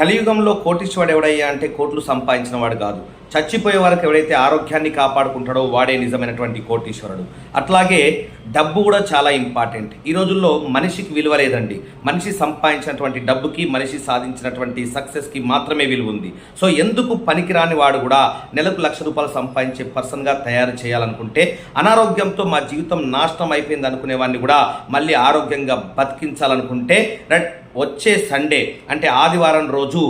కలియుగంలో కోటీశ్వరుడు ఎవడయ్యా అంటే కోట్లు సంపాదించిన వాడు కాదు, చచ్చిపోయే వరకు ఎవడైతే ఆరోగ్యాన్ని కాపాడుకుంటాడో వాడే నిజమైనటువంటి కోటీశ్వరుడు. అట్లాగే డబ్బు కూడా చాలా ఇంపార్టెంట్. ఈ రోజుల్లో మనిషికి విలువ లేదండి. మనిషి సంపాదించినటువంటి డబ్బుకి, మనిషి సాధించినటువంటి సక్సెస్కి మాత్రమే విలువ ఉంది. సో ఎందుకు పనికిరాని వాడు కూడా నెలకు ₹1,00,000 సంపాదించే పర్సన్గా తయారు చేయాలనుకుంటే, అనారోగ్యంతో మా జీవితం నాశనం అయిపోయింది అనుకునే వాడిని కూడా మళ్ళీ ఆరోగ్యంగా బతికించాలనుకుంటే వచ్చే సండే అంటే ఆదివారం రోజు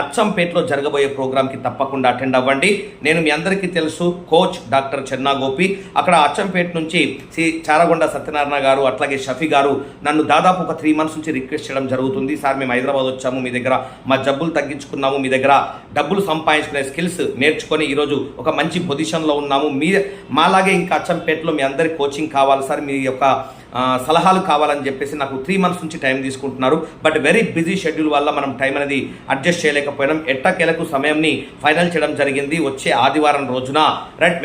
అచ్చంపేటలో జరగబోయే ప్రోగ్రామ్కి తప్పకుండా అటెండ్ అవ్వండి. నేను మీ అందరికీ తెలుసు, కోచ్ డాక్టర్ చెన్నా గోపి. అక్కడ అచ్చంపేట నుంచి చారగొండ సత్యనారాయణ గారు, అట్లాగే షఫీ గారు నన్ను దాదాపు ఒక 3 months నుంచి రిక్వెస్ట్ చేయడం జరుగుతుంది. సార్, మేము హైదరాబాద్ వచ్చాము, మీ దగ్గర మా జబ్బులు తగ్గించుకున్నాము, మీ దగ్గర డబ్బులు సంపాదించుకునే స్కిల్స్ నేర్చుకొని ఈరోజు ఒక మంచి పొజిషన్లో ఉన్నాము, మాలాగే ఇంకా అచ్చంపేటలో మీ అందరి కోచింగ్ కావాలి సార్, మీ యొక్క సలహాలు కావాలని చెప్పేసి నాకు 3 months నుంచి టైం తీసుకుంటున్నారు. బట్ వెరీ బిజీ షెడ్యూల్ వల్ల మనం టైం అనేది అడ్జస్ట్ చేయలేకపోయినాం. ఎట్టకేలకు సమయంని ఫైనల్ చేయడం జరిగింది. వచ్చే ఆదివారం రోజున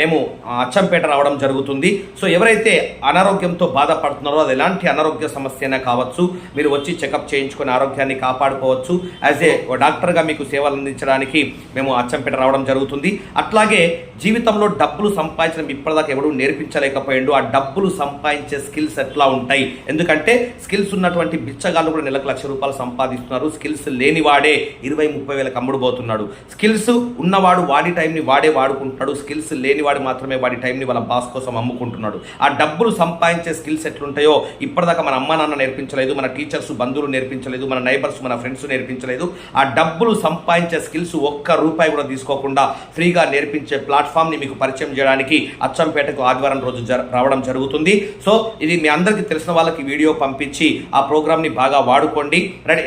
మేము అచ్చంపేట రావడం జరుగుతుంది. సో ఎవరైతే అనారోగ్యంతో బాధపడుతున్నారో, అది ఎలాంటి అనారోగ్య సమస్య అయినా కావచ్చు, మీరు వచ్చి చెకప్ చేయించుకొని ఆరోగ్యాన్ని కాపాడుకోవచ్చు. యాజ్ ఏ డాక్టర్గా మీకు సేవలు అందించడానికి మేము అచ్చంపేట రావడం జరుగుతుంది. అట్లాగే జీవితంలో డబ్బులు సంపాదించడం ఇప్పటిదాకా ఎవడూ నేర్పించలేకపోయాడు. ఆ డబ్బులు సంపాదించే స్కిల్స్ ఎట్లా ఉంటాయి, ఎందుకంటే స్కిల్స్ ఉన్నటువంటి బిచ్చగాళ్ళు కూడా నెలకు ₹1,00,000 సంపాదిస్తున్నారు. స్కిల్స్ లేనివాడే 20-30 వేలకు అమ్ముడుపోతున్నాడు. స్కిల్స్ ఉన్నవాడు వాడి టైంని వాడే వాడుకుంటున్నాడు. స్కిల్స్ లేనివాడు మాత్రమే వాడి టైంని వాళ్ళ బాస్ కోసం అమ్ముకుంటున్నాడు. ఆ డబ్బులు సంపాదించే స్కిల్స్ ఎట్లుంటాయో ఇప్పటిదాకా మన అమ్మ నాన్న నేర్పించలేదు, మన టీచర్స్ బంధువులు నేర్పించలేదు, మన నైబర్స్ మన ఫ్రెండ్స్ నేర్పించలేదు. ఆ డబ్బులు సంపాదించే స్కిల్స్ ₹1 కూడా తీసుకోకుండా ఫ్రీగా నేర్పించే ప్లాట్ఫామ్ని మీకు పరిచయం చేయడానికి అచ్చంపేటకు ఆదివారం రోజు రావడం జరుగుతుంది. సో ఇది మీ అందరికీ తెలిసిన వాళ్ళకి వీడియో పంపించి ఆ ప్రోగ్రామ్ని బాగా వాడుకోండి.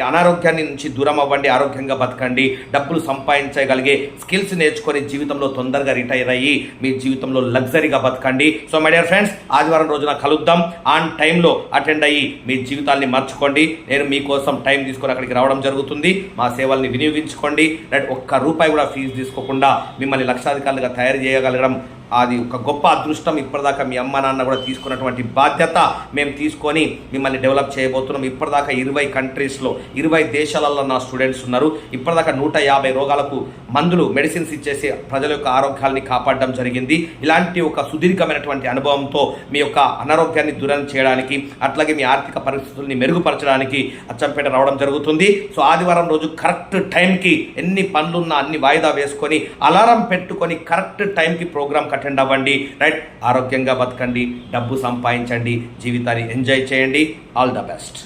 అనారోగ్యాన్ని నుంచి దూరం అవ్వండి, ఆరోగ్యంగా బతకండి, డబ్బులు సంపాదించగలిగే స్కిల్స్ నేర్చుకొని జీవితంలో తొందరగా రిటైర్ అయ్యి మీ జీవితంలో లగ్జరీగా బతకండి. సో మై డియర్ ఫ్రెండ్స్, ఆదివారం రోజున కలుద్దాం. ఆన్ టైంలో అటెండ్ అయ్యి మీ జీవితాన్ని మార్చుకోండి. నేను మీకోసం టైం తీసుకొని అక్కడికి రావడం జరుగుతుంది. మా సేవల్ని వినియోగించుకోండి. ₹1 కూడా ఫీజు తీసుకోకుండా మిమ్మల్ని లక్షాధికారులుగా తయారు చేయగలగడం అది ఒక గొప్ప అదృష్టం. ఇప్పటిదాకా మీ అమ్మ నాన్న కూడా తీసుకున్నటువంటి బాధ్యత మేము తీసుకొని మిమ్మల్ని డెవలప్ చేయబోతున్నాం. ఇప్పటిదాకా 20 కంట్రీస్లో 20 దేశాలలో నా స్టూడెంట్స్ ఉన్నారు. ఇప్పటిదాకా 150 రోగాలకు మందులు, మెడిసిన్స్ ఇచ్చేసి ప్రజల యొక్క ఆరోగ్యాన్ని కాపాడడం జరిగింది. ఇలాంటి ఒక సుదీర్ఘమైనటువంటి అనుభవంతో మీ యొక్క అనారోగ్యాన్ని దూరం చేయడానికి, అట్లాగే మీ ఆర్థిక పరిస్థితుల్ని మెరుగుపరచడానికి అచ్చంపేట రావడం జరుగుతుంది. సో ఆదివారం రోజు కరెక్ట్ టైంకి ఎన్ని పనులున్నా అన్ని వాయిదా వేసుకొని అలారం పెట్టుకొని కరెక్ట్ టైంకి ప్రోగ్రామ్ అటెండ్ అవ్వండి. ఆరోగ్యంగా బతకండి, డబ్బు సంపాదించండి, జీవితాన్ని ఎంజాయ్ చేయండి. All the best.